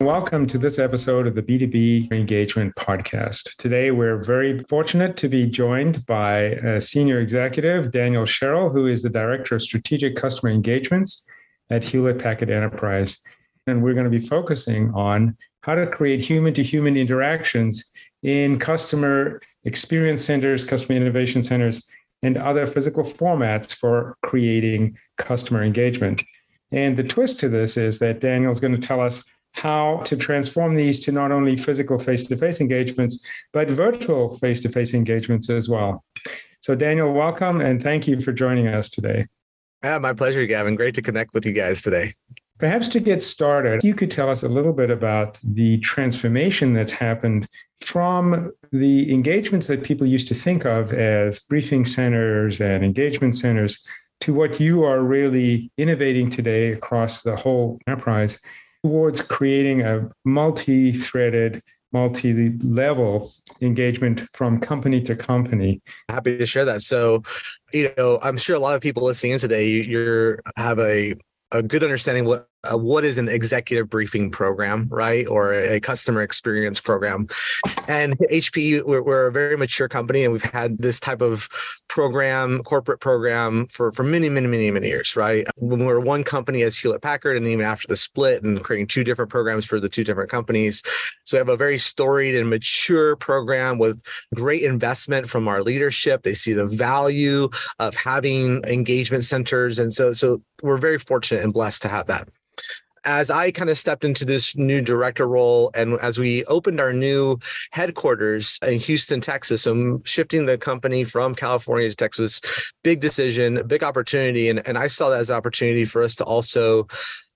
Welcome to this episode of the B2B Engagement Podcast. Today, we're very fortunate to be joined by a senior executive, Daniel Sherill, who is the Director of Strategic Customer Engagements at Hewlett-Packard Enterprise. And we're going to be focusing on how to create human-to-human interactions in customer experience centers, customer innovation centers, and other physical formats for creating customer engagement. And the twist to this is that Daniel's going to tell us how to transform these to not only physical face-to-face engagements, but virtual face-to-face engagements as well. So Daniel, welcome, and thank you for joining us today. My pleasure, Gavin. Great to connect with you guys today. Perhaps to get started, you could tell us a little bit about the transformation that's happened from the engagements that people used to think of as briefing centers and engagement centers to what you are really innovating today across the whole enterprise towards creating a multi-threaded, multi-level engagement from company to company. Happy to share that. So, I'm sure a lot of people listening in today, you have a good understanding what is an executive briefing program, right? Or a customer experience program. And HPE, we're a very mature company, and we've had this type of corporate program for many, many, many, many years, right? When we were one company as Hewlett-Packard, and even after the split and creating two different programs for the two different companies. So we have a very storied and mature program with great investment from our leadership. They see the value of having engagement centers. And so we're very fortunate and blessed to have that. As I kind of stepped into this new director role, and as we opened our new headquarters in Houston, Texas, so I'm shifting the company from California to Texas, big decision, big opportunity. And I saw that as an opportunity for us to also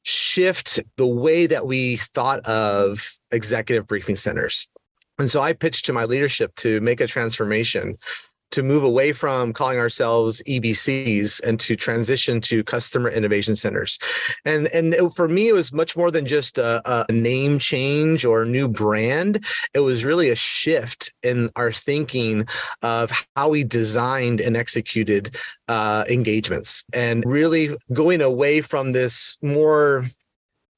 shift the way that we thought of executive briefing centers. And so I pitched to my leadership to make a transformation, to move away from calling ourselves EBCs and to transition to customer innovation centers. And for me, it was much more than just a name change or a new brand. It was really a shift in our thinking of how we designed and executed engagements, and really going away from this more,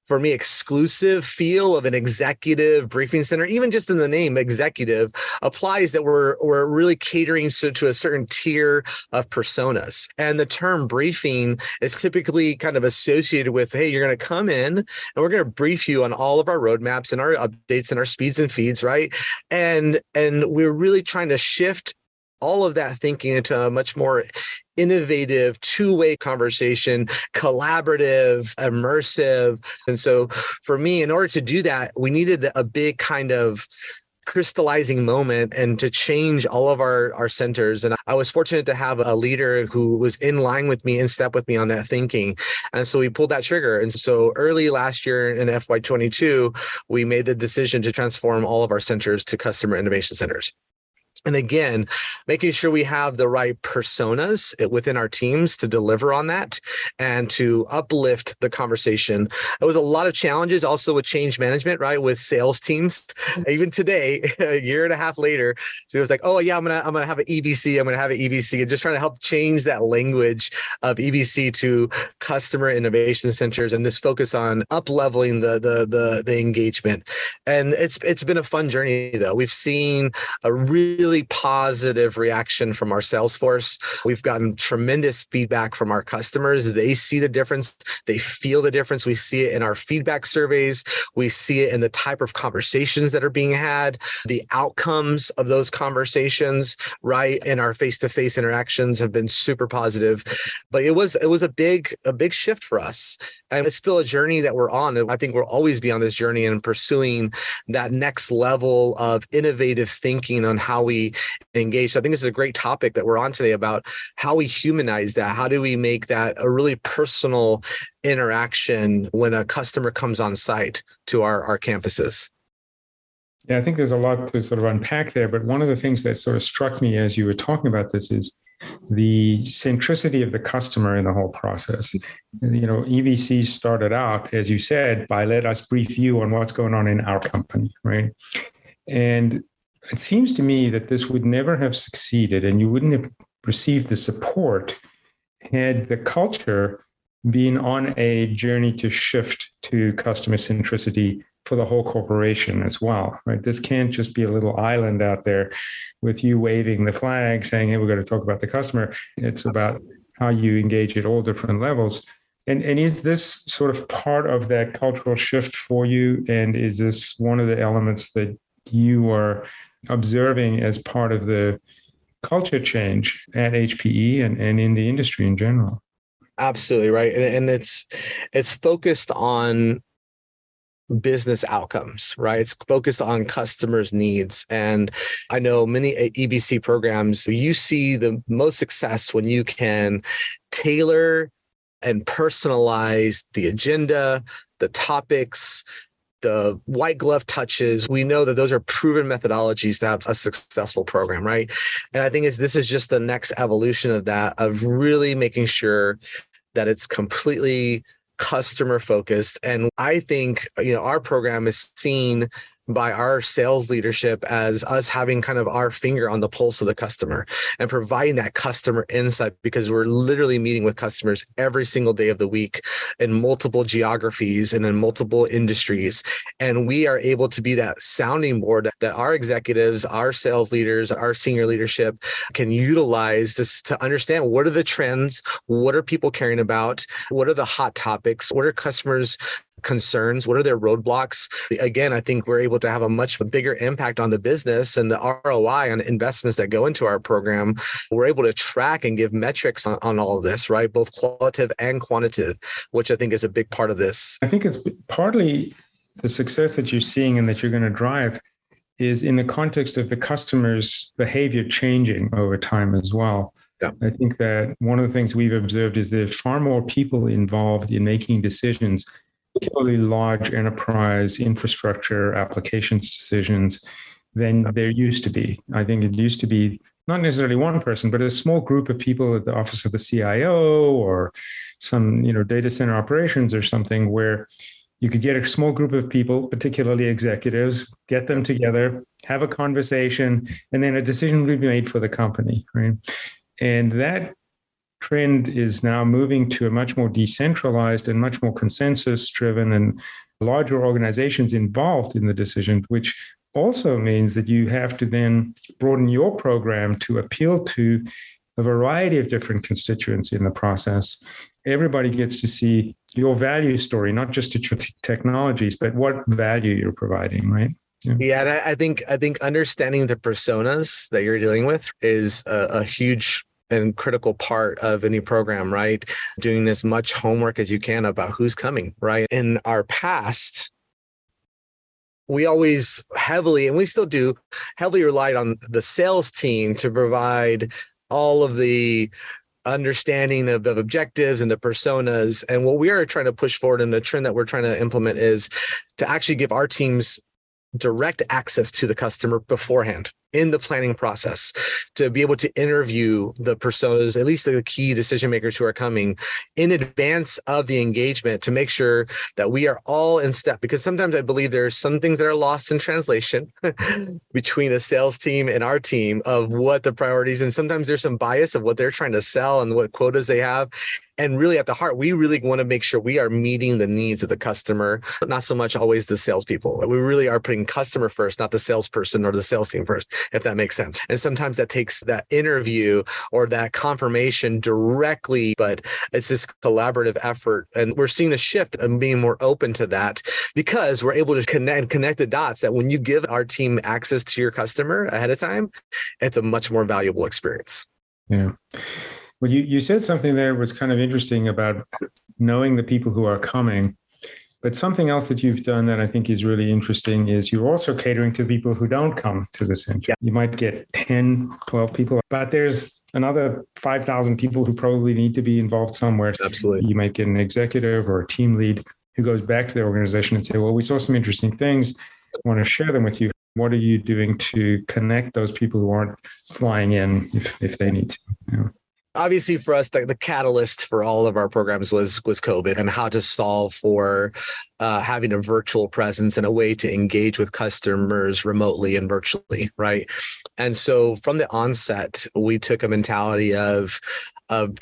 for me, exclusive feel of an executive briefing center. Even just in the name executive applies that we're really catering to a certain tier of personas. And the term briefing is typically kind of associated with, hey, you're going to come in and we're going to brief you on all of our roadmaps and our updates and our speeds and feeds, right? And we're really trying to shift all of that thinking into a much more innovative, two-way conversation, collaborative, immersive. And so for me, in order to do that, we needed a big kind of crystallizing moment and to change all of our centers. And I was fortunate to have a leader who was in line with me, in step with me on that thinking. And so we pulled that trigger. And so early last year in FY22, we made the decision to transform all of our centers to customer innovation centers. And again, making sure we have the right personas within our teams to deliver on that and to uplift the conversation. There was a lot of challenges also with change management, right? With sales teams. Even today, a year and a half later, so it was like, oh yeah, I'm gonna have an EBC. I'm gonna have an EBC, and just trying to help change that language of EBC to customer innovation centers, and this focus on up-leveling the engagement. And it's been a fun journey though. We've seen a really positive reaction from our sales force. We've gotten tremendous feedback from our customers. They see the difference. They feel the difference. We see it in our feedback surveys. We see it in the type of conversations that are being had, the outcomes of those conversations, right? And our face-to-face interactions have been super positive. But it was a big shift for us. And it's still a journey that we're on. And I think we'll always be on this journey and pursuing that next level of innovative thinking on how we engage. So I think this is a great topic that we're on today about how we humanize that. How do we make that a really personal interaction when a customer comes on site to our campuses? Yeah, I think there's a lot to sort of unpack there. But one of the things that sort of struck me as you were talking about this is the centricity of the customer in the whole process. EBC started out, as you said, by let us brief you on what's going on in our company, right? And it seems to me that this would never have succeeded and you wouldn't have received the support had the culture been on a journey to shift to customer centricity for the whole corporation as well, right? This can't just be a little island out there with you waving the flag saying, hey, we're going to talk about the customer. It's about how you engage at all different levels. And is this sort of part of that cultural shift for you? And is this one of the elements that you are observing as part of the culture change at HPE and in the industry in general? Absolutely right. And it's focused on business outcomes, right? It's focused on customers' needs. And I know many EBC programs, you see the most success when you can tailor and personalize the agenda, the topics, the white glove touches. We know that those are proven methodologies to have a successful program, right? And I think this is just the next evolution of that, of really making sure that it's completely customer focused. And I think, our program is seen by our sales leadership as us having kind of our finger on the pulse of the customer and providing that customer insight, because we're literally meeting with customers every single day of the week in multiple geographies and in multiple industries. And we are able to be that sounding board that our executives, our sales leaders, our senior leadership can utilize this to understand what are the trends, what are people caring about, what are the hot topics, what are customers' concerns, what are their roadblocks. Again, I think we're able to have a much bigger impact on the business and the ROI on investments that go into our program. We're able to track and give metrics on all of this, right? Both qualitative and quantitative, which I think is a big part of this. I think it's partly the success that you're seeing and that you're going to drive is in the context of the customer's behavior changing over time as well. Yeah. I think that one of the things we've observed is there's far more people involved in making decisions, particularly large enterprise infrastructure applications decisions, than there used to be. I think it used to be not necessarily one person, but a small group of people at the office of the CIO or some, data center operations or something, where you could get a small group of people, particularly executives, get them together, have a conversation, and then a decision would be made for the company, right? And that trend is now moving to a much more decentralized and much more consensus-driven and larger organizations involved in the decision, which also means that you have to then broaden your program to appeal to a variety of different constituents in the process. Everybody gets to see your value story, not just your technologies, but what value you're providing, right? Yeah, and I think understanding the personas that you're dealing with is a huge and critical part of any program, right? Doing as much homework as you can about who's coming, right? In our past, we always heavily, and we still do, heavily relied on the sales team to provide all of the understanding of objectives and the personas. And what we are trying to push forward, and the trend that we're trying to implement, is to actually give our teams direct access to the customer beforehand in the planning process, to be able to interview the personas, at least the key decision makers who are coming, in advance of the engagement, to make sure that we are all in step. Because sometimes I believe there's some things that are lost in translation between a sales team and our team of what the priorities, and sometimes there's some bias of what they're trying to sell and what quotas they have. And really at the heart, we really want to make sure we are meeting the needs of the customer, but not so much always the salespeople. We really are putting customer first, not the salesperson or the sales team first, if that makes sense. And sometimes that takes that interview or that confirmation directly, but it's this collaborative effort. And we're seeing a shift and being more open to that, because we're able to connect the dots that when you give our team access to your customer ahead of time, it's a much more valuable experience. Yeah. Well, you said something there was kind of interesting about knowing the people who are coming, but something else that you've done that I think is really interesting is you're also catering to people who don't come to the center. Yeah. You might get 10, 12 people, but there's another 5,000 people who probably need to be involved somewhere. Absolutely. You might get an executive or a team lead who goes back to the organization and say, well, we saw some interesting things. I want to share them with you. What are you doing to connect those people who aren't flying in if they need to? Obviously, for us, the catalyst for all of our programs was COVID, and how to solve for having a virtual presence and a way to engage with customers remotely and virtually, right? And so from the onset, we took a mentality of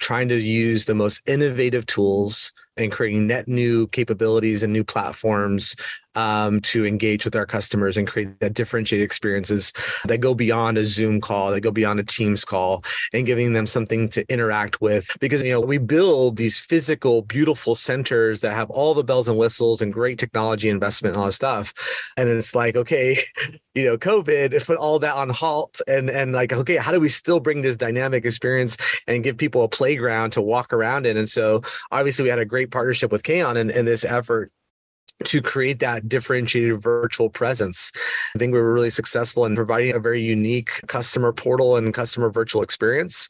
trying to use the most innovative tools and creating net new capabilities and new platforms to engage with our customers and create that differentiated experiences that go beyond a Zoom call, that go beyond a Teams call, and giving them something to interact with. Because, we build these physical, beautiful centers that have all the bells and whistles and great technology investment and all this stuff. And it's like, okay, COVID put all that on halt and like, okay, how do we still bring this dynamic experience and give people a playground to walk around in? And so obviously we had a great partnership with Kaon in this effort to create that differentiated virtual presence. I think we were really successful in providing a very unique customer portal and customer virtual experience.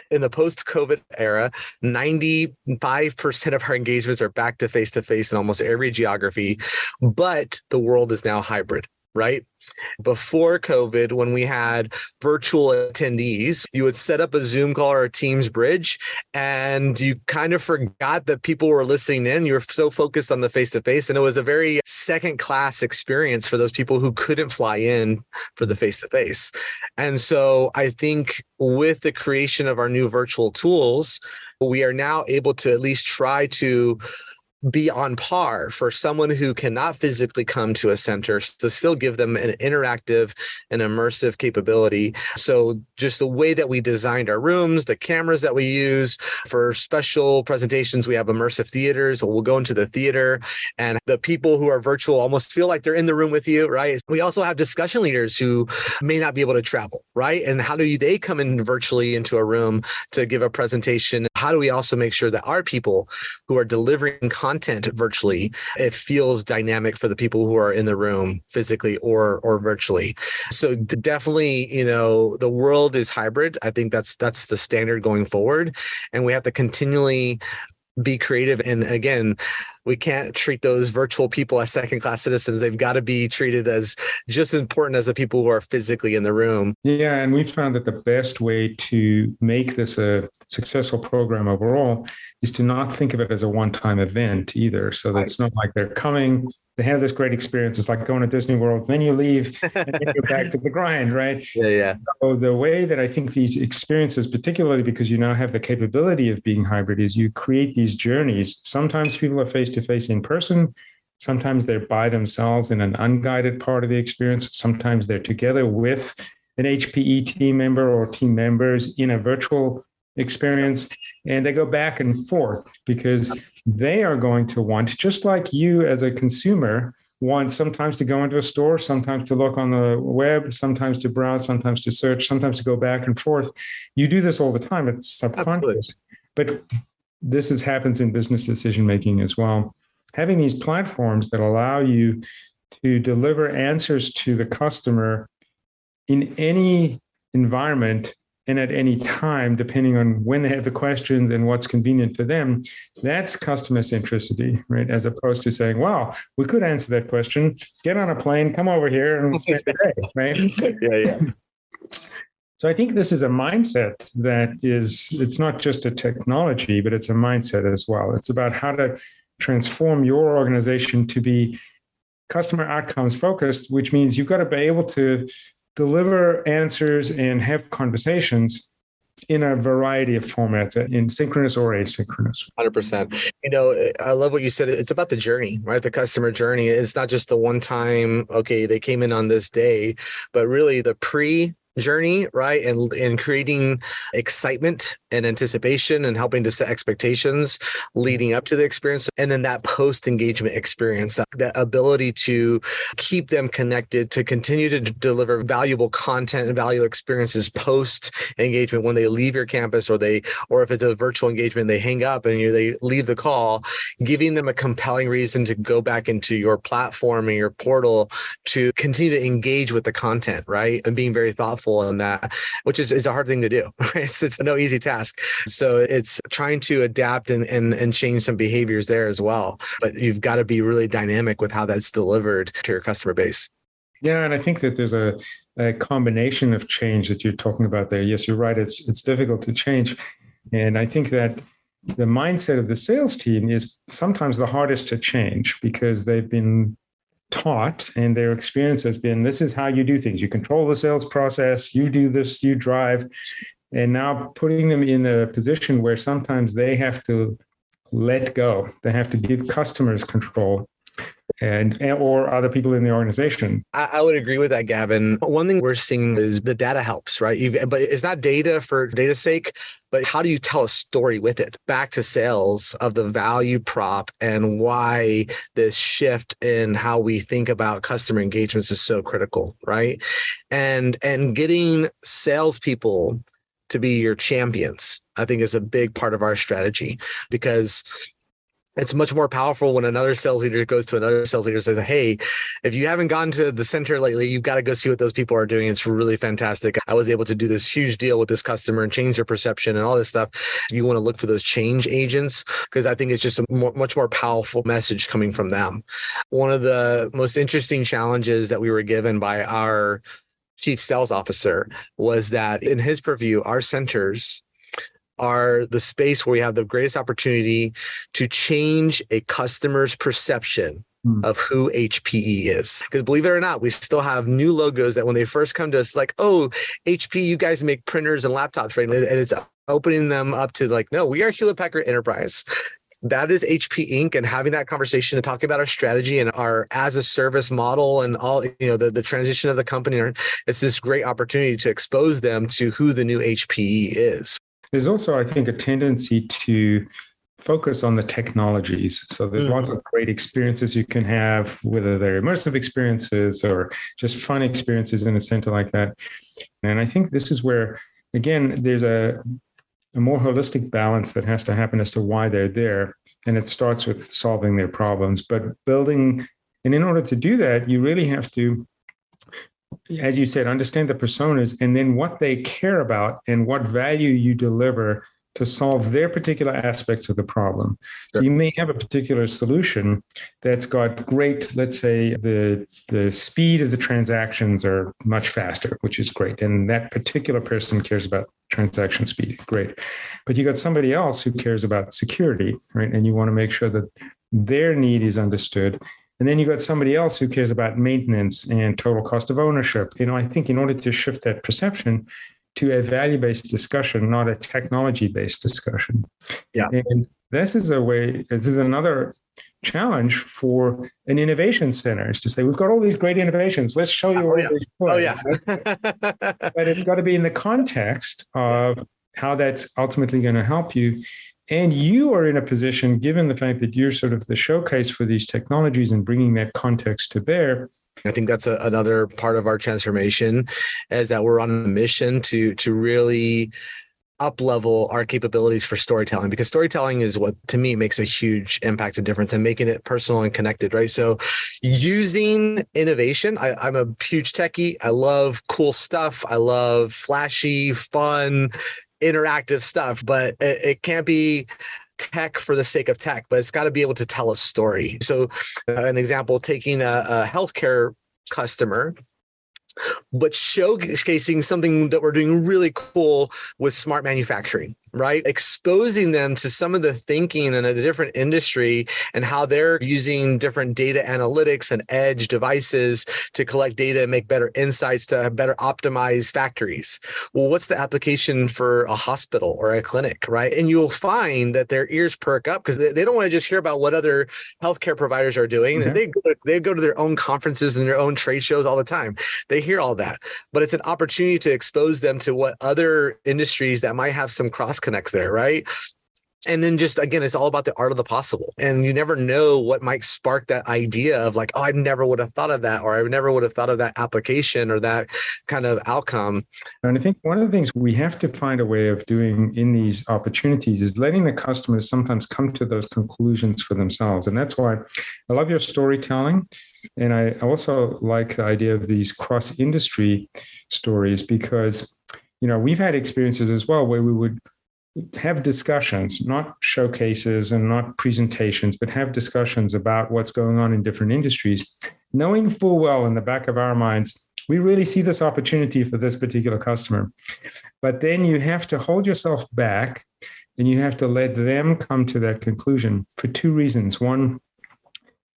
In the post-COVID era, 95% of our engagements are back to face-to-face in almost every geography, but the world is now hybrid, right? Before COVID, when we had virtual attendees, you would set up a Zoom call or a Teams bridge, and you kind of forgot that people were listening in. You were so focused on the face-to-face, and it was a very second-class experience for those people who couldn't fly in for the face-to-face. And so I think with the creation of our new virtual tools, we are now able to at least try to be on par for someone who cannot physically come to a center to still give them an interactive and immersive capability. So just the way that we designed our rooms, the cameras that we use for special presentations, we have immersive theaters. So we'll go into the theater and the people who are virtual almost feel like they're in the room with you, right? We also have discussion leaders who may not be able to travel, right? And how do they come in virtually into a room to give a presentation? How do we also make sure that our people who are delivering content virtually, it feels dynamic for the people who are in the room physically or virtually? So definitely, the world is hybrid. I think that's the standard going forward. And we have to continually be creative. And again, we can't treat those virtual people as second-class citizens. They've got to be treated as just as important as the people who are physically in the room. Yeah, and we found that the best way to make this a successful program overall is to not think of it as a one-time event either. So that it's not like they're coming, they have this great experience. It's like going to Disney World, then you leave, and then you're back to the grind, right? Yeah. So the way that I think these experiences, particularly because you now have the capability of being hybrid, is you create these journeys. Sometimes people are face-to-face in person. Sometimes they're by themselves in an unguided part of the experience. Sometimes they're together with an HPE team member or team members in a virtual experience, and they go back and forth because they are going to want, just like you as a consumer, want sometimes to go into a store, sometimes to look on the web, sometimes to browse, sometimes to search, sometimes to go back and forth. You do this all the time. It's subconscious. But this happens in business decision-making as well. Having these platforms that allow you to deliver answers to the customer in any environment and at any time, depending on when they have the questions and what's convenient for them, that's customer centricity, right? As opposed to saying, wow, we could answer that question, get on a plane, come over here and spend the day, right? Yeah. So I think this is a mindset it's not just a technology, but it's a mindset as well. It's about how to transform your organization to be customer outcomes focused, which means you've got to be able to deliver answers and have conversations in a variety of formats, in synchronous or asynchronous. 100%. I love what you said. It's about the journey, right? The customer journey. It's not just the one time, okay, they came in on this day, but really the journey, right? And creating excitement and anticipation and helping to set expectations leading up to the experience. And then that post-engagement experience, that ability to keep them connected, to continue to deliver valuable content and valuable experiences post-engagement when they leave your campus or if it's a virtual engagement, they hang up and they leave the call, giving them a compelling reason to go back into your platform and your portal to continue to engage with the content, right? And being very thoughtful in that, which is a hard thing to do. Right? It's no easy task. So it's trying to adapt and change some behaviors there as well. But you've got to be really dynamic with how that's delivered to your customer base. Yeah, and I think that there's a combination of change that you're talking about there. Yes, you're right. It's difficult to change. And I think that the mindset of the sales team is sometimes the hardest to change because they've been taught and their experience has been, this is how you do things. You control the sales process, you do this, you drive. And now putting them in a position where sometimes they have to let go. They have to give customers control and or other people in the organization. I would agree with that, Gavin. One thing we're seeing is the data helps, right? But it's not data for data's sake, but how do you tell a story with it? Back to sales of the value prop and why this shift in how we think about customer engagements is so critical, right? And getting salespeople to be your champions, I think, is a big part of our strategy, because it's much more powerful when another sales leader goes to another sales leader and says, hey, if you haven't gone to the center lately, you've got to go see what those people are doing. It's really fantastic. I was able to do this huge deal with this customer and change their perception and all this stuff. You want to look for those change agents, because I think it's just a much more powerful message coming from them. One of the most interesting challenges that we were given by our chief sales officer was that in his purview, our centers are the space where we have the greatest opportunity to change a customer's perception of who HPE is. Because believe it or not, we still have new logos that when they first come to us, like, oh, HPE, you guys make printers and laptops, right? And it's opening them up to like, no, we are Hewlett Packard Enterprise. That is HP Inc. And having that conversation and talking about our strategy and our as a service model and all, the transition of the company, it's this great opportunity to expose them to who the new HPE is. There's also, I think, a tendency to focus on the technologies. So there's lots of great experiences you can have, whether they're immersive experiences or just fun experiences in a center like that. And I think this is where, again, there's a more holistic balance that has to happen as to why they're there. And it starts with solving their problems. But and in order to do that, you really have to, as you said, understand the personas and then what they care about and what value you deliver to solve their particular aspects of the problem. Sure. So you may have a particular solution that's got great, let's say the speed of the transactions are much faster, which is great. And that particular person cares about transaction speed. Great. But you got somebody else who cares about security, right? And you want to make sure that their need is understood. And then you got somebody else who cares about maintenance and total cost of ownership. I think in order to shift that perception to a value-based discussion, not a technology-based discussion. Yeah. And this is another challenge for an innovation center, is to say, we've got all these great innovations. Let's show you what we're doing. But it's got to be in the context of how that's ultimately going to help you. And you are in a position, given the fact that you're sort of the showcase for these technologies and bringing that context to bear. I think that's another part of our transformation, is that we're on a mission to really up-level our capabilities for storytelling, because storytelling is what, to me, makes a huge impact and difference, and making it personal and connected, right? So using innovation, I'm a huge techie. I love cool stuff. I love flashy, fun, interactive stuff, but it can't be tech for the sake of tech, but it's got to be able to tell a story. So an example, taking a healthcare customer, but showcasing something that we're doing really cool with smart manufacturing, right? Exposing them to some of the thinking in a different industry and how they're using different data analytics and edge devices to collect data and make better insights to better optimize factories. Well, what's the application for a hospital or a clinic, right? And you'll find that their ears perk up, because they don't want to just hear about what other healthcare providers are doing. Mm-hmm. They go to their own conferences and their own trade shows all the time. They hear all that, but it's an opportunity to expose them to what other industries that might have some cross connects there, right? And then just, again, it's all about the art of the possible. And you never know what might spark that idea of like, oh, I never would have thought of that, or I never would have thought of that application or that kind of outcome. And I think one of the things we have to find a way of doing in these opportunities is letting the customers sometimes come to those conclusions for themselves. And that's why I love your storytelling. And I also like the idea of these cross-industry stories, because, we've had experiences as well where we would have discussions, not showcases and not presentations, but have discussions about what's going on in different industries, knowing full well in the back of our minds, we really see this opportunity for this particular customer. But then you have to hold yourself back and you have to let them come to that conclusion for two reasons. One,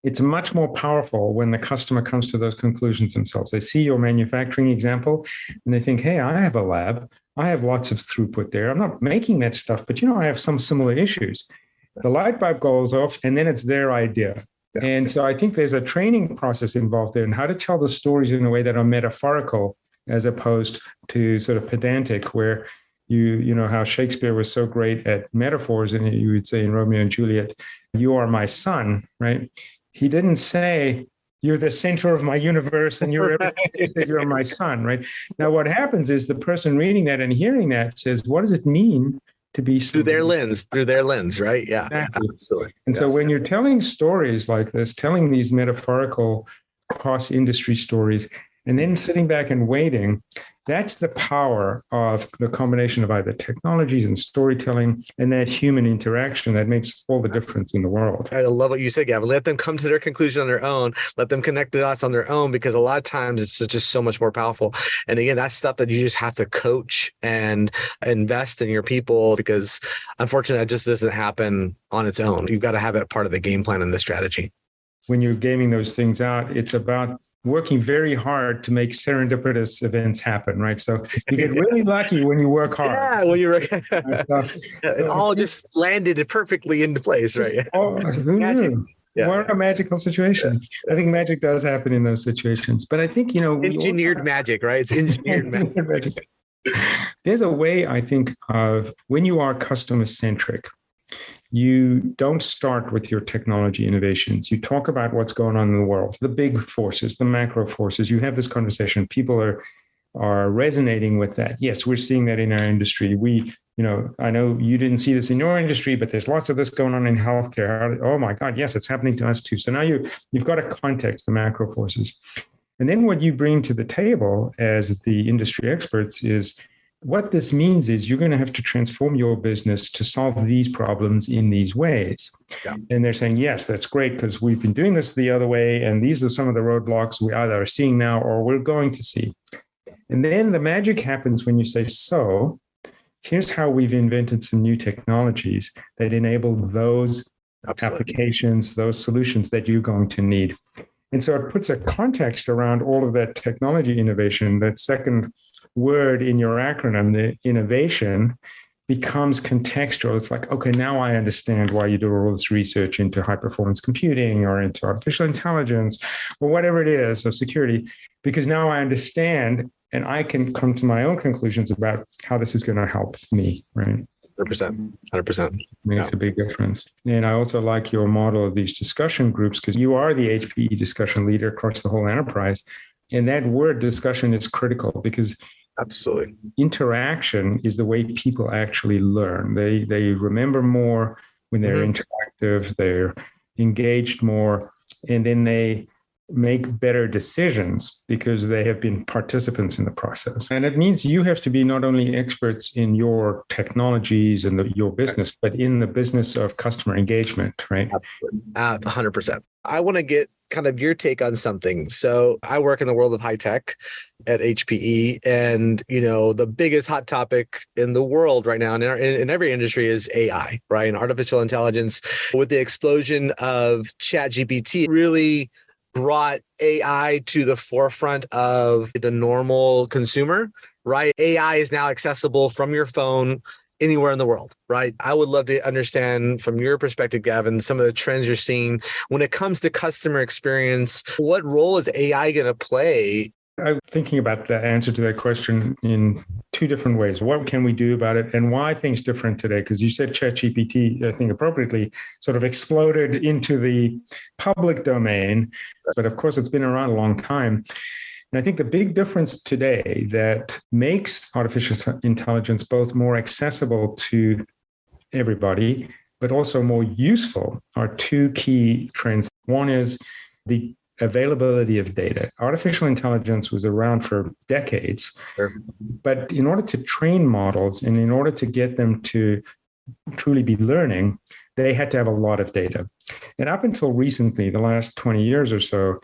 it's much more powerful when the customer comes to those conclusions themselves. They see your manufacturing example and they think, hey, I have a lab. I have lots of throughput there. I'm not making that stuff, but I have some similar issues. The light bulb goes off, and then it's their idea. Yeah. And so I think there's a training process involved there, and how to tell the stories in a way that are metaphorical as opposed to sort of pedantic, where you know how Shakespeare was so great at metaphors, and you would say in Romeo and Juliet, "You are my son," right? He didn't say, "You're the center of my universe and you're everything, you're my son," right? Now, what happens is the person reading that and hearing that says, what does it mean to be through their lens, right? Yeah, exactly. Absolutely. And so when you're telling stories like this, telling these metaphorical cross-industry stories, and then sitting back and waiting, that's the power of the combination of either technologies and storytelling and that human interaction that makes all the difference in the world. I love what you said, Gavin. Let them come to their conclusion on their own. Let them connect the dots on their own, because a lot of times it's just so much more powerful. And again, that's stuff that you just have to coach and invest in your people, because unfortunately, that just doesn't happen on its own. You've got to have it part of the game plan and the strategy. When you're gaming those things out, it's about working very hard to make serendipitous events happen, right? So you get really lucky when you work hard. Yeah, when you work, it all just landed perfectly into place, right? Who knew? Yeah. What a magical situation. Yeah. I think magic does happen in those situations. But I think, engineered magic, right? It's engineered magic. There's a way, I think, of when you are customer-centric, you don't start with your technology innovations. You talk about what's going on in the world, the big forces, the macro forces. You have this conversation. People are resonating with that. Yes, we're seeing that in our industry. I know you didn't see this in your industry, but there's lots of this going on in healthcare. Oh my God, yes, it's happening to us too. So now you've got a context, the macro forces. And then what you bring to the table as the industry experts is, what this means is you're going to have to transform your business to solve these problems in these ways. Yeah. And they're saying, yes, that's great, because we've been doing this the other way. And these are some of the roadblocks we either are seeing now or we're going to see. And then the magic happens when you say, so here's how we've invented some new technologies that enable those applications, those solutions that you're going to need. And so it puts a context around all of that technology innovation. That second word in your acronym, the innovation, becomes contextual. It's like, okay, now I understand why you do all this research into high performance computing or into artificial intelligence or whatever it is, or security, because now I understand and I can come to my own conclusions about how this is going to help me, right? 100%. Makes a big difference. And I also like your model of these discussion groups, because you are the HPE discussion leader across the whole enterprise. And that word discussion is critical, because absolutely interaction is the way people actually learn. They remember more when they're interactive, they're engaged more, and then they make better decisions because they have been participants in the process. And it means you have to be not only experts in your technologies and your business, but in the business of customer engagement, right? 100%. I want to get kind of your take on something. So I work in the world of high tech at HPE, and the biggest hot topic in the world right now, in every industry, is AI, right? And artificial intelligence. With the explosion of ChatGPT, really brought AI to the forefront of the normal consumer, right? AI is now accessible from your phone anywhere in the world, right? I would love to understand from your perspective, Gavin, some of the trends you're seeing when it comes to customer experience. What role is AI going to play? I'm thinking about the answer to that question in two different ways. What can we do about it, and why things different today? Because you said ChatGPT, I think appropriately, sort of exploded into the public domain. But of course, it's been around a long time. And I think the big difference today that makes artificial intelligence both more accessible to everybody, but also more useful, are two key trends. One is the availability of data. Artificial intelligence was around for decades, but in order to train models and in order to get them to truly be learning, they had to have a lot of data. And up until recently, the last 20 years or so,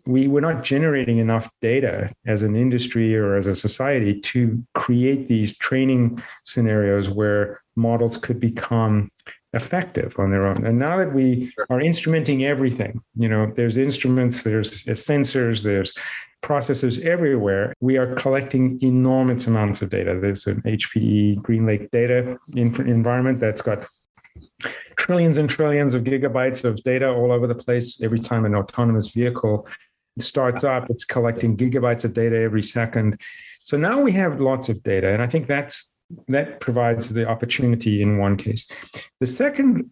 we were not generating enough data as an industry or as a society to create these training scenarios where models could become effective on their own. And now that we are instrumenting everything, there's instruments, there's sensors, there's processors everywhere. We are collecting enormous amounts of data. There's an HPE GreenLake data environment that's got trillions and trillions of gigabytes of data all over the place. Every time an autonomous vehicle starts up, it's collecting gigabytes of data every second. So now we have lots of data, and I think that provides the opportunity in one case. The second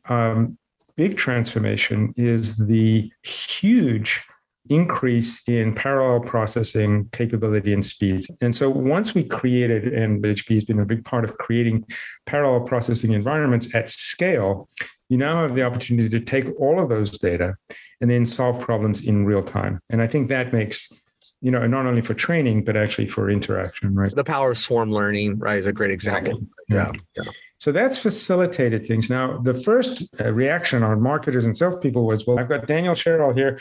big transformation is the huge increase in parallel processing capability and speed. And so once we created, and HPE has been a big part of creating parallel processing environments at scale, you now have the opportunity to take all of those data and then solve problems in real time. And I think that makes, not only for training, but actually for interaction, right? The power of swarm learning, right, is a great example. Exactly. Yeah. So that's facilitated things. Now, the first reaction on marketers and salespeople was, well, I've got Daniel Sherill here.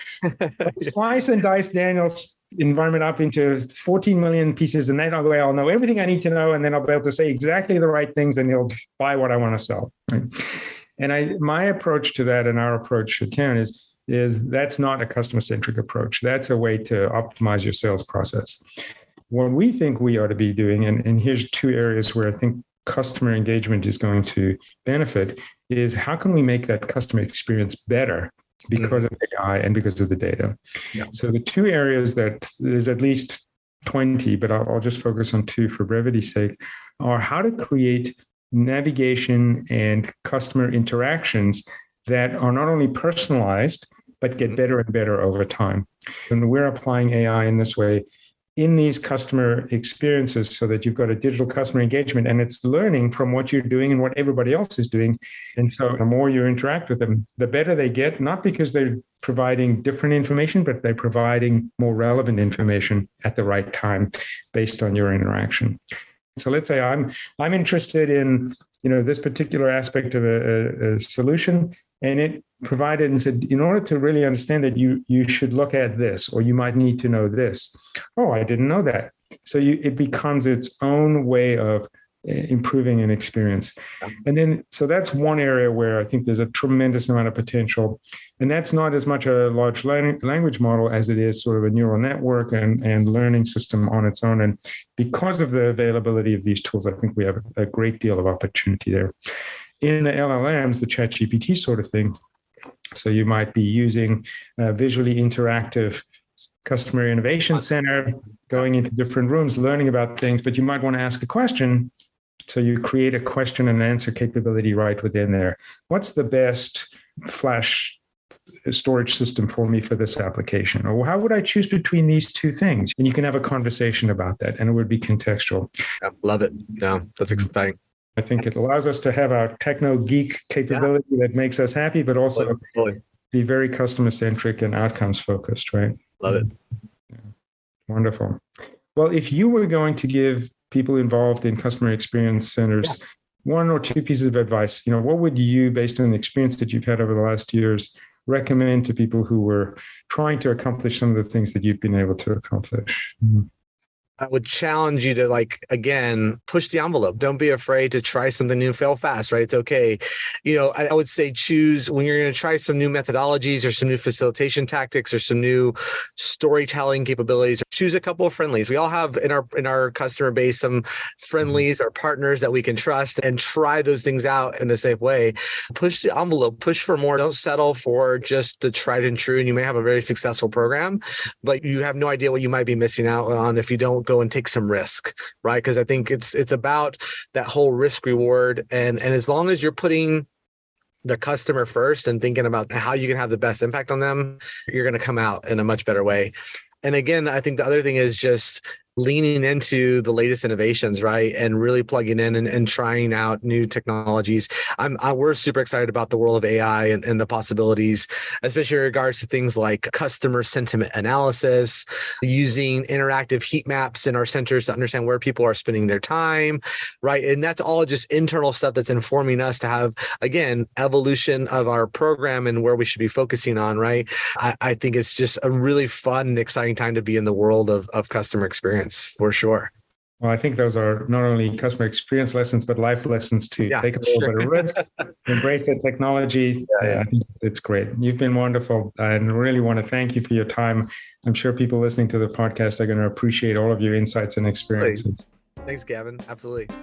Slice and dice Daniel's environment up into 14 million pieces, and then I'll know everything I need to know, and then I'll be able to say exactly the right things, and he'll buy what I want to sell. Right? And my approach to that, and our approach at Karen, is that's not a customer-centric approach. That's a way to optimize your sales process. What we think we ought to be doing, and here's two areas where I think customer engagement is going to benefit, is how can we make that customer experience better because of AI and because of the data? Yeah. So the two areas that there's at least 20, but I'll just focus on two for brevity's sake, are how to create navigation and customer interactions that are not only personalized, but get better and better over time. And we're applying AI in this way in these customer experiences so that you've got a digital customer engagement and it's learning from what you're doing and what everybody else is doing. And so the more you interact with them, the better they get, not because they're providing different information, but they're providing more relevant information at the right time based on your interaction. So let's say I'm interested in this particular aspect of a solution, and it provided and said, in order to really understand that, you should look at this, or you might need to know this. Oh, I didn't know that. So it becomes its own way of improving an experience. And then, so that's one area where I think there's a tremendous amount of potential. And that's not as much a large language model as it is sort of a neural network and learning system on its own. And because of the availability of these tools, I think we have a great deal of opportunity there. In the LLMs, the ChatGPT sort of thing, so you might be using a visually interactive customer innovation center, going into different rooms, learning about things, but you might want to ask a question. So you create a question and answer capability right within there. What's the best flash storage system for me for this application? Or how would I choose between these two things? And you can have a conversation about that, and it would be contextual. Yeah, love it. Yeah, that's exciting. I think it allows us to have our techno geek capability that makes us happy, but also be very customer centric and outcomes focused, right? Love it. Yeah. Wonderful. Well, if you were going to give people involved in customer experience centers one or two pieces of advice, what would you, based on the experience that you've had over the last years, recommend to people who were trying to accomplish some of the things that you've been able to accomplish? Mm-hmm. I would challenge you to, again, push the envelope. Don't be afraid to try something new, fail fast, right? It's okay. I would say choose, when you're going to try some new methodologies or some new facilitation tactics or some new storytelling capabilities, choose a couple of friendlies. We all have in our customer base some friendlies or partners that we can trust, and try those things out in a safe way. Push the envelope, push for more. Don't settle for just the tried and true. And you may have a very successful program, but you have no idea what you might be missing out on if you don't go and take some risk, right? Because I think it's about that whole risk reward. And as long as you're putting the customer first and thinking about how you can have the best impact on them, you're going to come out in a much better way. And again, I think the other thing is just leaning into the latest innovations, right? And really plugging in and trying out new technologies. We're super excited about the world of AI and the possibilities, especially in regards to things like customer sentiment analysis, using interactive heat maps in our centers to understand where people are spending their time, right? And that's all just internal stuff that's informing us to have, again, evolution of our program and where we should be focusing on, right? I think it's just a really fun and exciting time to be in the world of customer experience. For sure. Well, I think those are not only customer experience lessons, but life lessons to take a little bit of risk, embrace the technology. I think it's great. You've been wonderful, and really want to thank you for your time. I'm sure people listening to the podcast are going to appreciate all of your insights and experiences. Thanks, Gavin. Absolutely.